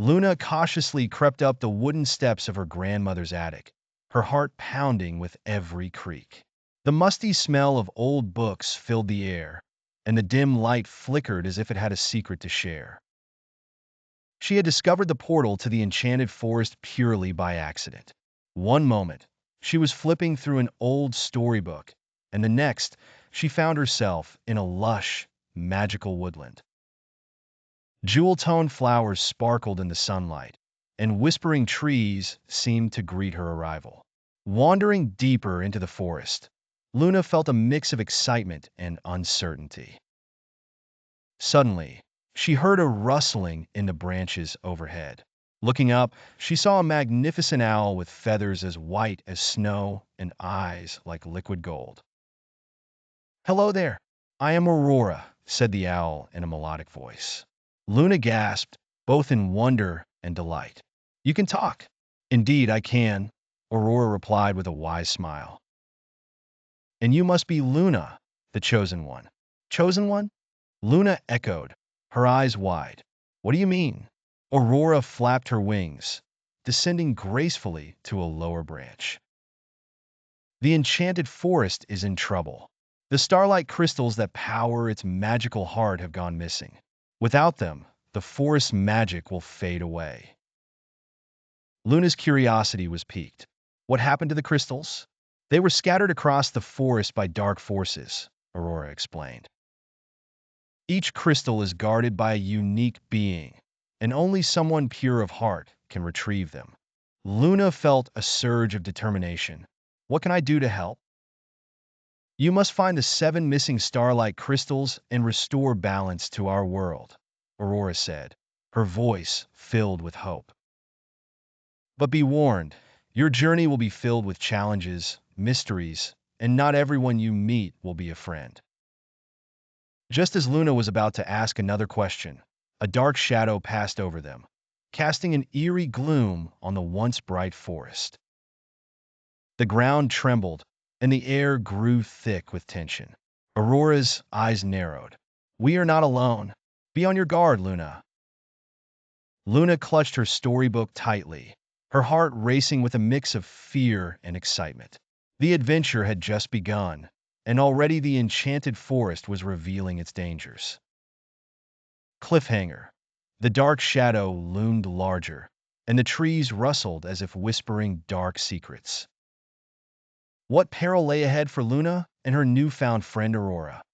Luna cautiously crept up the wooden steps of her grandmother's attic, her heart pounding with every creak. The musty smell of old books filled the air, and the dim light flickered as if it had a secret to share. She had discovered the portal to the Enchanted Forest purely by accident. One moment, she was flipping through an old storybook, and the next, she found herself in a lush, magical woodland. Jewel-toned flowers sparkled in the sunlight, and whispering trees seemed to greet her arrival. Wandering deeper into the forest, Luna felt a mix of excitement and uncertainty. Suddenly, she heard a rustling in the branches overhead. Looking up, she saw a magnificent owl with feathers as white as snow and eyes like liquid gold. "Hello there. I am Aurora," said the owl in a melodic voice. Luna gasped, both in wonder and delight. "You can talk." "Indeed, I can," Aurora replied with a wise smile. "And you must be Luna, the chosen one." "Chosen one?" Luna echoed, her eyes wide. "What do you mean?" Aurora flapped her wings, descending gracefully to a lower branch. "The Enchanted Forest is in trouble. The Starlight Crystals that power its magical heart have gone missing. Without them, the forest's magic will fade away." Luna's curiosity was piqued. "What happened to the crystals?" "They were scattered across the forest by dark forces," Aurora explained. "Each crystal is guarded by a unique being, and only someone pure of heart can retrieve them." Luna felt a surge of determination. "What can I do to help?" "You must find the 7 missing starlight crystals and restore balance to our world," Aurora said, her voice filled with hope. "But be warned, your journey will be filled with challenges, mysteries, and not everyone you meet will be a friend." Just as Luna was about to ask another question, a dark shadow passed over them, casting an eerie gloom on the once bright forest. The ground trembled, and the air grew thick with tension. Aurora's eyes narrowed. "We are not alone. Be on your guard, Luna." Luna clutched her storybook tightly, her heart racing with a mix of fear and excitement. The adventure had just begun, and already the Enchanted Forest was revealing its dangers. Cliffhanger. The dark shadow loomed larger, and the trees rustled as if whispering dark secrets. What peril lay ahead for Luna and her newfound friend Aurora?